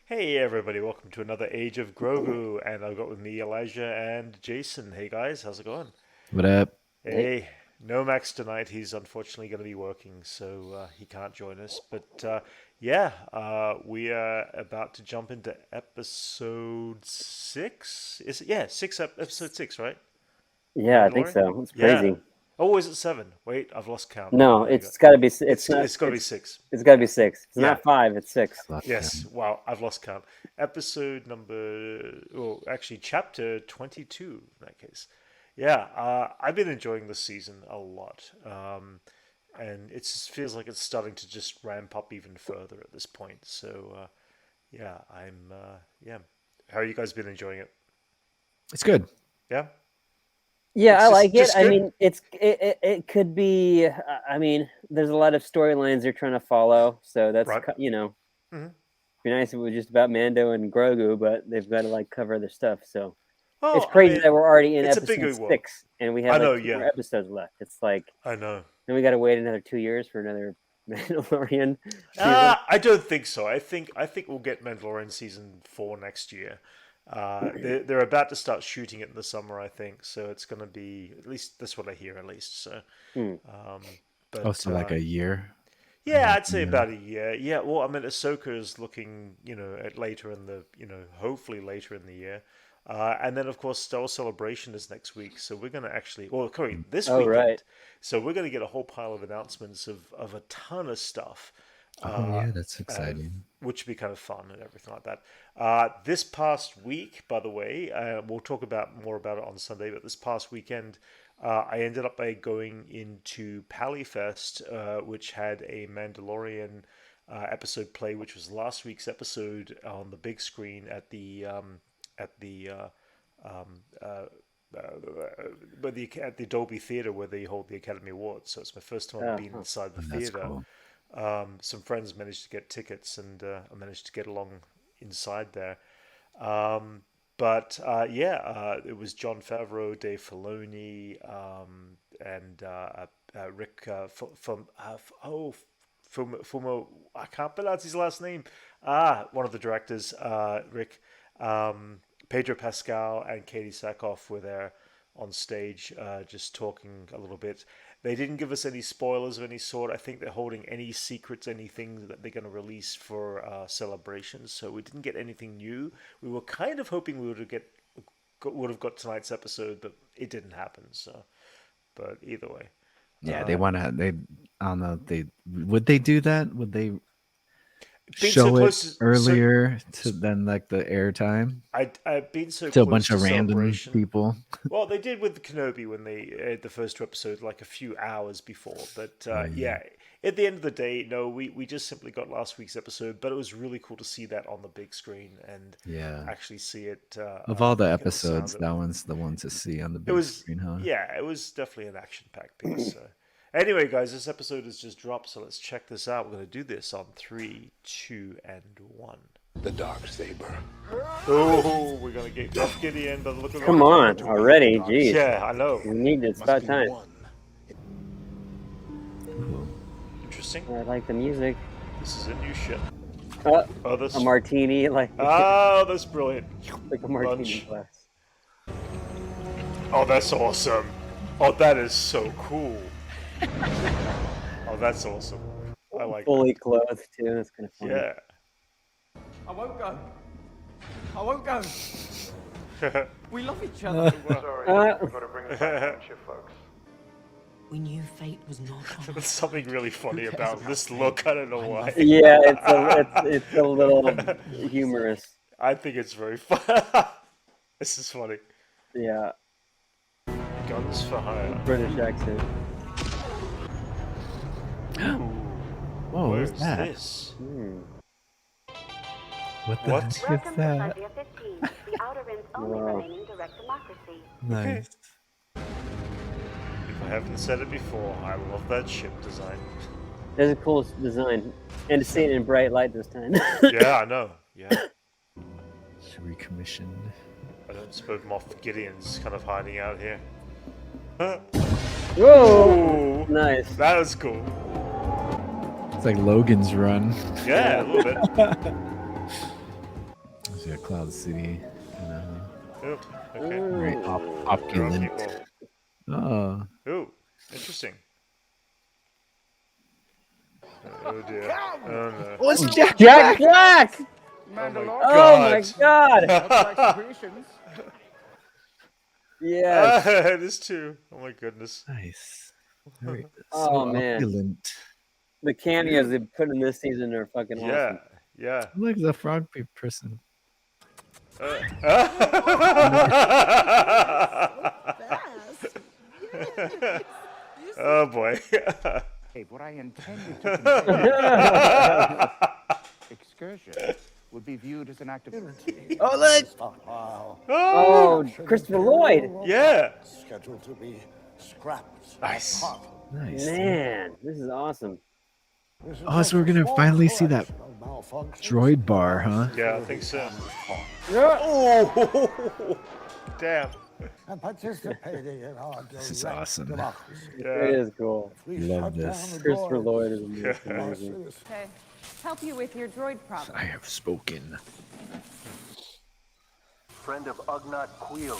Hey everybody, welcome to another Age of Grogu, and I've got with me Elijah and Jason. Hey guys, how's it going? What up? Hey, Hey, no Max tonight. He's unfortunately going to be working, so he can't join us. But we are about to jump into episode six. Is it? Yeah, episode six, right? yeah, I think Mandalorian. so. It's Yeah. crazy. Oh, is it seven? Wait, I've lost count. No, There you go. it's got to be. It's It's not. it's got to be six. It's got to be six. It's Yeah. not five. It's six. Lost Yes. count. Wow, I've lost count. Episode number, well, actually, chapter 22 in that case. Yeah, I've been enjoying this season a lot. And it just feels like it's starting to just ramp up even further at this point. So, yeah. How you guys been enjoying it? It's good. Yeah? Yeah, It's I just, like it. just I good? mean, it could be. I mean, there's a lot of storylines they're trying to follow, so that's Right. Hmm. be nice if it was just about Mando and Grogu, but they've got to like cover other stuff. So it's Well, I crazy mean, that we're already in it's a bigger episode world. 6, and we I have know, like two yeah. more episodes left. It's like I know. then we got to wait another 2 years for another Mandalorian season. I don't think so. I think we'll get Mandalorian season 4 next year. They're about to start shooting it in the summer, I think. So it's going to be, at least that's what I hear, at least. So, Hmm. um, Also, like a year. yeah, Like, I'd say about a year. Yeah, well, I mean, Ahsoka is looking, at later in the, hopefully later in the year. And then, of course, Star Wars Celebration is next week. So we're going to actually, well, sorry, this Oh weekend. right. So we're going to get a whole pile of announcements of a ton of stuff. oh Uh, yeah, that's uh, exciting. which would be kind of fun and everything like that. This past week, by the way, we'll talk about more about it on Sunday. But this past weekend, I ended up by going into Pallyfest, which had a Mandalorian episode play, which was last week's episode on the big screen at the um, uh, at the Dolby Theater where they hold the Academy Awards. So it's my first time Oh, being huh. inside the That's theater. cool. Some friends managed to get tickets, and I managed to get along inside there. But it was John Favreau, Dave Filoni, and Rick Fumo. I can't pronounce his last name. One of the directors, Rick, Pedro Pascal, and Katie Sackhoff were there on stage, just talking a little bit. They didn't give us any spoilers of any sort. I think they're holding any secrets, anything that they're going to release for celebrations. So we didn't get anything new. We were kind of hoping we would have got tonight's episode, but it didn't happen. So, but either way, Yeah, they uh, want to. They, I don't know. They would they do that? Would they being so show it close to so earlier to than like the airtime I've been so to a close bunch to of random celebration. people? Well, they did with Kenobi when they aired the first two episodes, like a few hours before. But Oh yeah, yeah, at the end of the day, no, we just simply got last week's episode. But it was really cool to see that on the big screen and yeah. actually see it, Of all the get the sound episodes, of it. that one's the one to see on the It big was, screen, huh? yeah, it was definitely an action-packed piece. So. Anyway, guys, this episode has just dropped, so let's check this out. We're going to do this on three, two, and one. The dark saber. Oh, we're going to get Moff Gideon by the look of Come it. on already, jeez. Yeah, I know. We need it. It's Must about be time. one. Ooh. Interesting. I like the music. This is a new ship. Oh, this. A martini, like Oh, that's brilliant. like a martini Lunch. glass. Oh, that's awesome. Oh, that is so cool. Oh, that's awesome. I like Fully clothed too. That's kind of that. funny. Yeah. I won't go. I won't go. We love each other. Sorry, Uh, we've got to bring it back, don't you, folks? We knew fate was not on There's us. something really funny about this look. I don't know why. Yeah, it's a little humorous. I think it's very fun. This is funny. Yeah, Guns for hire. British accent. Whoa, Where's what's that? this? Hmm. What the What? heck is Welcome to that? Cydia 15, the Outer Rim's only Wow. remaining direct democracy. Nice. If I haven't said it before, I love that ship design. That's a cool design, and to see it in bright light this time. Yeah, I know. Yeah. Recommissioned. I don't suppose Moff Gideon's kind of hiding out here. Huh? Whoa! Ooh, Nice. that was cool. It's like Logan's Run. Yeah, a little bit. Yeah, Cloud City. Oh, okay. Very There are opulent. people. Oh, Ooh, interesting. Oh dear. Oh no. what's Jack? Jack Black. Oh my Oh my god. god. Yes. This too. Oh my goodness. Nice. Very, Oh, so man. opulent. The cameos they put in this season are fucking Yeah, awesome. yeah. Look, the frog person. Oh boy. What I intended to convey excursion would be viewed as an act of Oh, look! Oh, Christopher Lloyd. Yeah. Scheduled to be scrapped. Nice. Nice. Man, this is awesome. Oh, so we're gonna finally see that droid bar, huh? Yeah, I think so. Yeah. Oh, damn. And participating in our This is direct awesome. democracy. It Yeah. is cool. If we Love shut down this. the Christopher doors, Lloyd is our amazing. citizens Okay. Help you with your droid problem. I have spoken. Friend of Ugnaught Queel.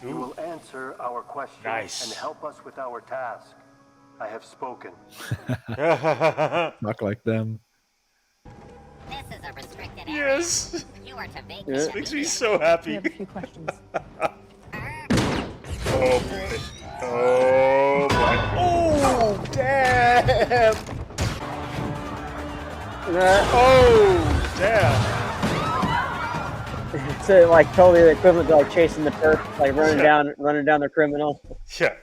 You will answer our questions Nice. and help us with our task. I have spoken. Talk like them. This is a restricted Yes. You are to make This makes me so We happy. have a few questions. Oh boy. Oh boy. Oh damn. Oh damn. So like totally the equivalent to like chasing the perp, like running down the criminal. Yeah.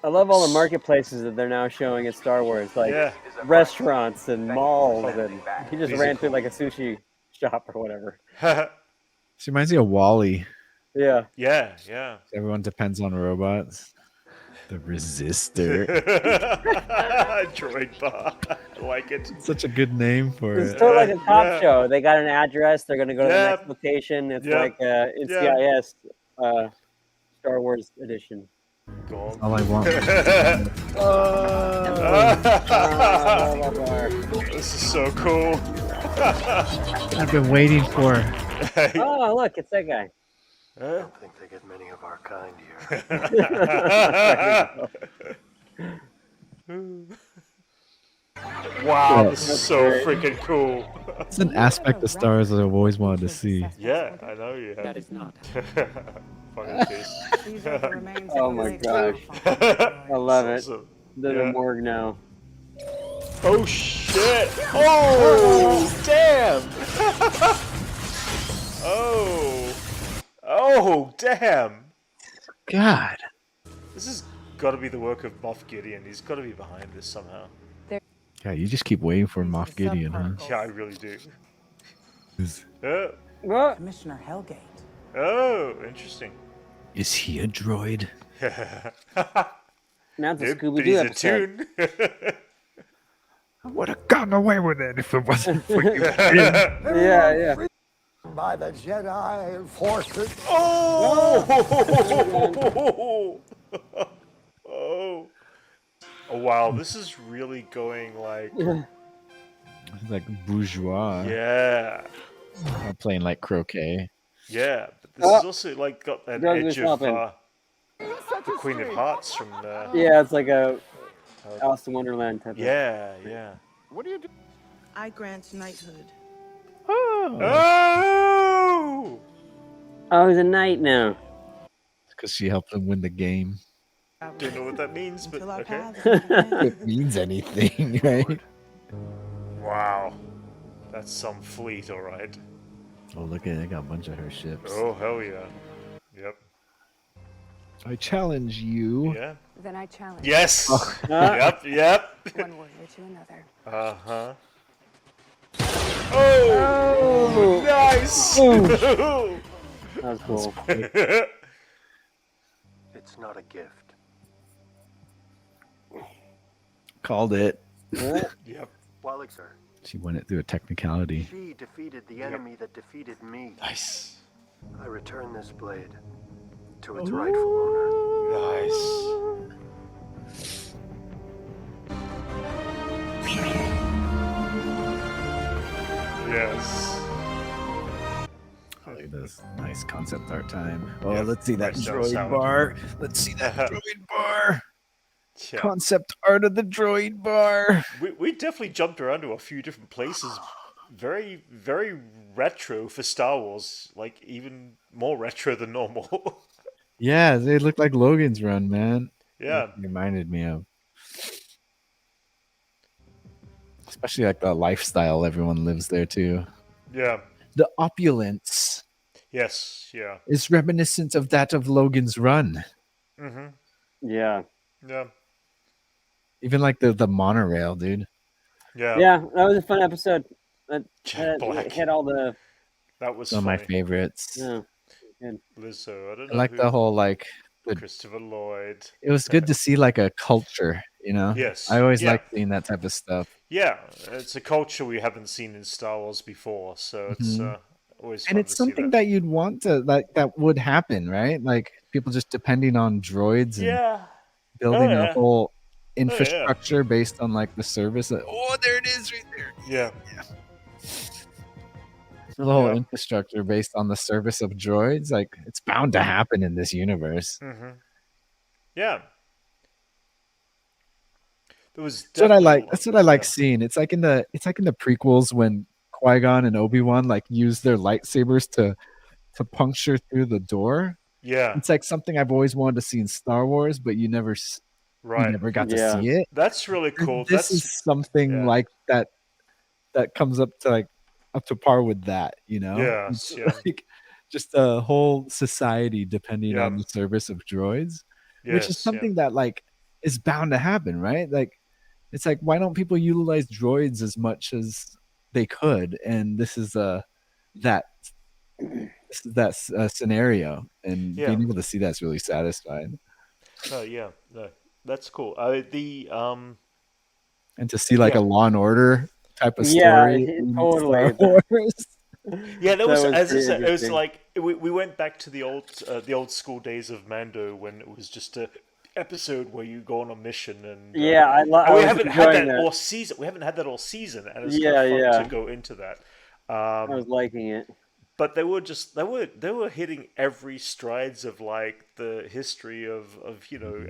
I love all the marketplaces that they're now showing at Star Wars, like Yeah. restaurants and malls, and he just These ran are through like a sushi shop or whatever. She reminds me of Wally. Yeah. Yeah. Yeah. Everyone depends on robots. The Resistor. Droid bar. I like it. Such a good name for It's it. totally like a cop Yeah. show. They got an address. They're gonna go to the Yeah. next location. It's Yeah. like Yeah. NCIS Star Wars edition. Go on. All I want. This is so cool. I've been waiting for. Oh, look, it's that guy. I don't think they get many of our kind here. Wow, this is so freaking cool. It's an aspect of Star Wars that I've always wanted to see. Yeah, I know you have. That is not. Fucking face. These are the remains Oh of my the gosh. I love it. Awesome. They're Yeah. the morgue now. Oh shit! Oh damn! Oh! Oh damn! God. This has got to be the work of Moff Gideon. He's got to be behind this somehow. Yeah, you just keep waiting for Moff Gideon, huh? Yeah, I really do. Is, Oh, Commissioner Hellgate. oh, interesting. is he a droid? Now it's a Yep, Scooby but Doo he's a episode. tune. I would have gotten away with it if it wasn't for you. Yeah. by the Jedi forces. Oh! Oh! Oh wow, this is really going like Like bourgeois. yeah, I'm playing like croquet. yeah. But this is also like got that Drug edge is of helping. the Queen of Hearts from Yeah, it's like a Alice in Wonderland type. yeah, yeah. I grant knighthood. Oh, Oh! Oh, he's a knight now. because she helped him win the game. Don't know what that means, but Until our okay. paths meet. It means anything, right? Wow, that's some fleet, all right. Oh, look at it. I got a bunch of her ships. Oh hell yeah. Yep. I challenge you. Yeah. Then I challenge Yes. Ah. Yep. one warrior to another. Uh huh. Oh! Oh, Nice! that was cool. It's not a gift. Called it. Yep. Wallixer, She won it through a technicality. she defeated the enemy that defeated me. Nice. I return this blade to its rightful owner. Nice. Yes. is nice concept art time. Oh, Yeah, let's see that nice droid salad. bar. Let's see that droid bar. Yeah. Concept art of the droid bar. We definitely jumped around to a few different places. Very, very retro for Star Wars. Like, even more retro than normal. Yeah, they look like Logan's Run, man. Yeah. It reminded me of. Especially like the lifestyle everyone lives there too. Yeah. The opulence Yes. Yeah. is reminiscent of that of Logan's Run. Mm-hmm. Yeah. Yeah. Even like the monorail, dude. Yeah. Yeah, that was a fun episode. Jack Black. It hit all the. That was One of my funny. favorites. Yeah. Good. Lizzo. I don't I know like who. the whole like the, Christopher Lloyd. it was good to see like a culture, you know? Yes. I always Yeah. like seeing that type of stuff. Yeah, it's a culture we haven't seen in Star Wars before, so it's always fun And it's to see something that. that you'd want to like that would happen, right? Like people just depending on droids and Yeah. building a yeah. whole yeah. infrastructure based on like the service. Oh, there it is right there. Yeah. The whole Yeah. infrastructure based on the service of droids, like it's bound to happen in this universe. Mm-hmm. Yeah. There was That's what I definitely like. a lot- That's what I like yeah. seeing. It's like in the prequels when Qui-Gon and Obi-Wan like use their lightsabers to puncture through the door. Yeah. It's like something I've always wanted to see in Star Wars, but you never Right. got to Yeah. see it. That's really cool. This is something yeah. like that comes up to par with that, you know? Yes, It's yeah. like just a whole society depending Yeah. on the service of droids, which is Yes, something that like is bound to happen, right? Like it's like why don't people utilize droids as much as they could? And this is that scenario, and Yeah. being able to see that's really satisfying. No, yeah, no, that's cool. And to see like Yeah. a Law and Order type of Yeah, story in totally. Star Wars. Yeah, that That was was as I pretty said, it was interesting. like we went back to the old school days of Mando when it was just a episode where you go on a mission and Yeah, I and we was haven't had enjoying that that. all season. We haven't had that all season, and it's Yeah, kind of fun yeah. to go into that. I was liking it. But they were hitting every strides of like the history of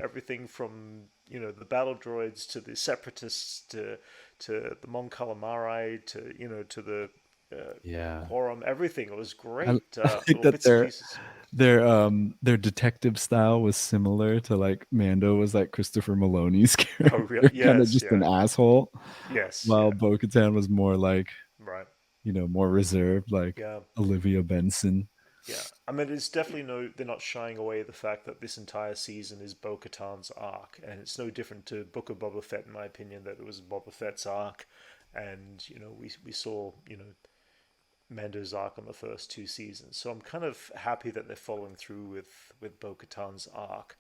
everything from the battle droids to the separatists to the Mon Calamari to the quorum, everything. It was great. I think that bits and pieces. their detective style was similar to like Mando was like Christopher Maloney's character, Oh, really? kind of Yes, just yeah. an asshole, Yes, while yeah. Bo-Katan was more like Right. more reserved, like Yeah. Olivia Benson. Yeah, I mean, it's definitely they're not shying away the fact that this entire season is Bo-Katan's arc, and it's no different to Book of Boba Fett, in my opinion, that it was Boba Fett's arc, and we saw Mando's arc on the first two seasons, so I'm kind of happy that they're following through with Bo-Katan's arc,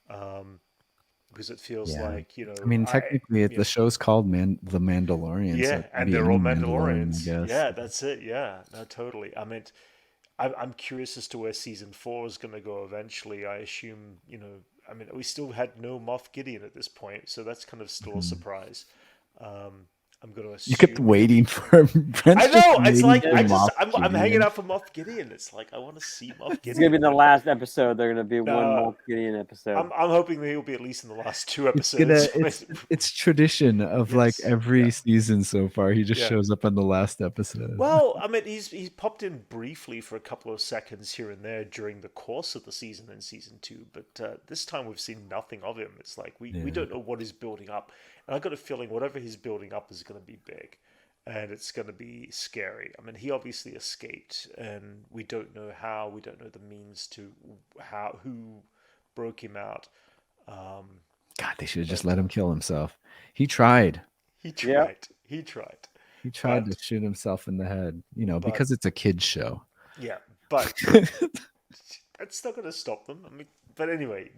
because it feels like I mean, technically, the show's called The Mandalorian. Yeah, so it could and be they're any all Mandalorian, Mandalorians. I guess. Yeah, that's it. Yeah, no, totally. I mean, I'm curious as to where season 4 is going to go eventually. I assume, I mean, we still had no Moff Gideon at this point, so that's kind of still a surprise. I'm going to assume. You kept waiting for Brent's I know. just It's waiting like for Moff I'm hanging Gideon. out for Moff Gideon. It's like I want to see Moff Gideon. It's gonna be the last episode. They're gonna be one No. Moff Gideon episode. I'm hoping that he'll be at least in the last 2 It's episodes. it's tradition of like Yes, every yeah. season so far. He just Yeah. shows up in the last episode. Well, I mean, he's popped in briefly for a couple of seconds here and there during the course of the season in season 2, but this time we've seen nothing of him. It's like we don't know what he's building up, and I got a feeling whatever he's building up is going to be big, and it's going to be scary. I mean, he obviously escaped, and we don't know how. We don't know the means to who broke him out. God, they should have just let him kill himself. He tried. He tried. He tried. He tried But- to shoot himself in the head, because it's a kid's show. Yeah, but that's not going to stop them. I mean, but anyway,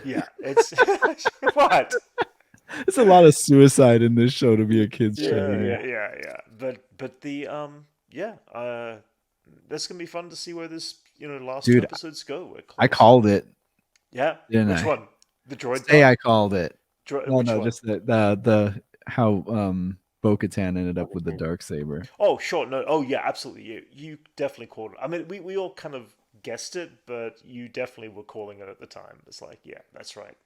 yeah, it's what. There's a lot of suicide in this show to be a kid's show. Yeah. But that's gonna be fun to see where this last Dude, two episodes go. We're I close. called it. Yeah, didn't which I? one? The droid. Say part? I called it. Which No, one? just the how Bo-Katan ended up with the dark saber. Oh, sure. No. Oh, yeah. Absolutely. You definitely called it. I mean, we all kind of guessed it, but you definitely were calling it at the time. It's like, yeah, that's right.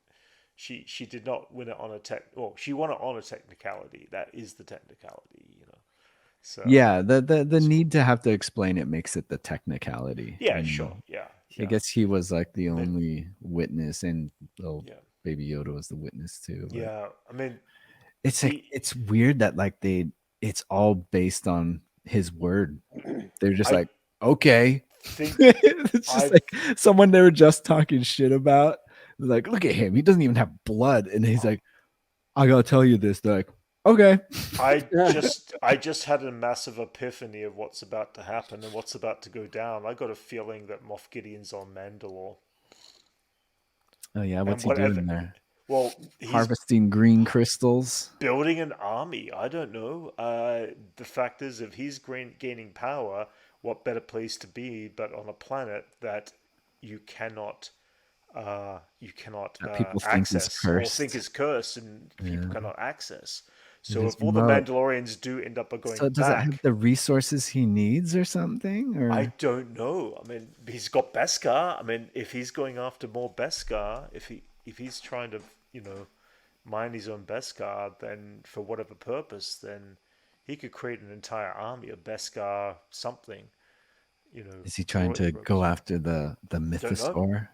She did not win it on a Well, she won it on a technicality. That is the technicality, you know. So Yeah, the need to have to explain it makes it the technicality. yeah, and sure. Yeah. I Yeah. guess he was like the I mean- only witness, and Yeah. Baby Yoda was the witness too. but Yeah. I mean, It's like it's weird that like it's all based on his word. They're just I like, okay. think It's just I like someone they were just talking shit about. They're like, look at him. He doesn't even have blood. And he's like, I gotta tell you this. They're like, okay. I just had a massive epiphany of what's about to happen and what's about to go down. I got a feeling that Moff Gideon's on Mandalore. Oh yeah, what's he whatever- doing there? Well, he's Harvesting green crystals. building an army. I don't know. The fact is, if he's gaining power, what better place to be but on a planet that you cannot people think is access or cursed. think is cursed and people Yeah. cannot access. So It is if all the remote. Mandalorians do end up going So does it back, have the resources he needs or something? Or I don't know. I mean, he's got Beskar. I mean, if he's going after more Beskar, if he's trying to, mine his own Beskar, then for whatever purpose, then he could create an entire army of Beskar something. is he trying to go after the mythosaur?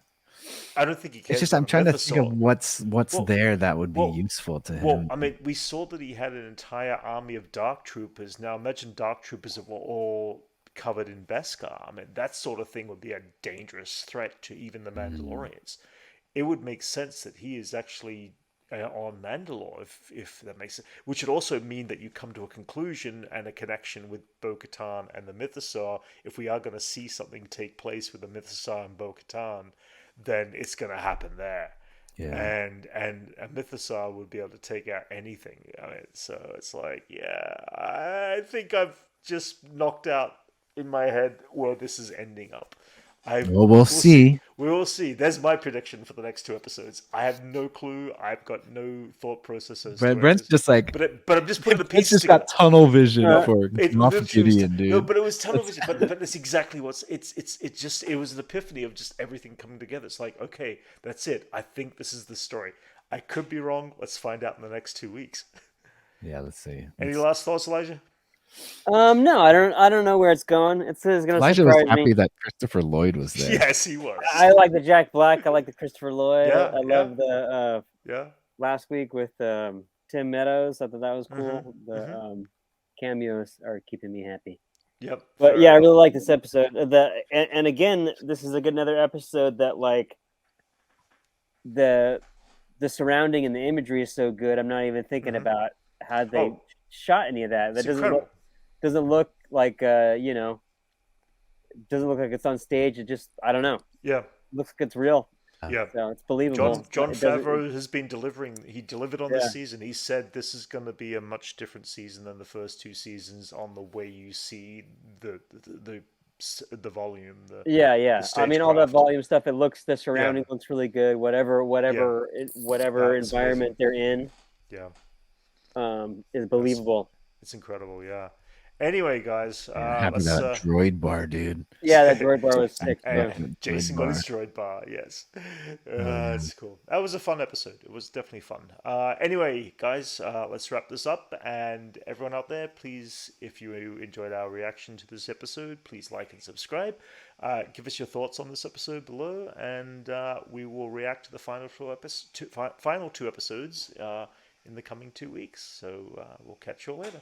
I don't think he cares. It's just about I'm the trying to think of mythosaur. what's Well- there that would be well- useful to him. Well, I mean, we saw that he had an entire army of Dark Troopers. Now, imagine Dark Troopers that were all covered in Beskar. I mean, that sort of thing would be a dangerous threat to even the Mandalorians. It would make sense that he is actually on Mandalore, if that makes sense. Which would also mean that you come to a conclusion and a connection with Bo-Katan and the Mythosaur. If we are going to see something take place with the Mythosaur and Bo-Katan, then it's going to happen there. Yeah. And a Mythosaur would be able to take out anything. I mean, so it's like, yeah, I think I've just knocked out in my head where this is ending up. We'll see. We will see. There's my prediction for the next 2 episodes. I have no clue. I've got no thought process as to Brent's just like, but I'm just putting the Brent's pieces just got together. tunnel vision for It Moff literally was Gideon, dude. No, but it was tunnel vision. But that's exactly what's. It was an epiphany of just everything coming together. It's like, okay, that's it. I think this is the story. I could be wrong. Let's find out in the next 2 weeks. Yeah, let's see. Any last thoughts, Elijah? No, I don't know where it's going. It's going to Elijah was surprise happy me. that Christopher Lloyd was there. Yes, he was. I like the Jack Black. I like the Christopher Lloyd. Yeah, I love the Yeah. last week with Tim Meadows. I thought that was Mm-hmm. cool. The cameos are keeping me happy. Yep. But yeah, I really like this episode. And again, this is another episode that like the surrounding and the imagery is so good. I'm not even thinking about how they shot any of that. That doesn't look like doesn't look like it's on stage. It just I don't know. Yeah. Looks like it's real. Yeah. So it's believable. John It doesn't- Favreau has been delivering. He delivered on this season. He said this is going to be a much different season than the first 2 seasons on the way you see the volume. Yeah. the I mean, all that stagecraft. volume stuff. It looks the surrounding looks really good. Whatever That's environment they're in, Yeah. is believable. It's incredible. Yeah. Anyway, guys, Happy let's. that droid bar, dude. Yeah, that droid bar was sick. Hey, too. Jason got his droid bar. Yes, that's cool. That was a fun episode. It was definitely fun. Anyway, guys, let's wrap this up. And everyone out there, please, if you enjoyed our reaction to this episode, please like and subscribe. Give us your thoughts on this episode below, and we will react to the final 2 episodes in the coming 2 weeks. So we'll catch you all later.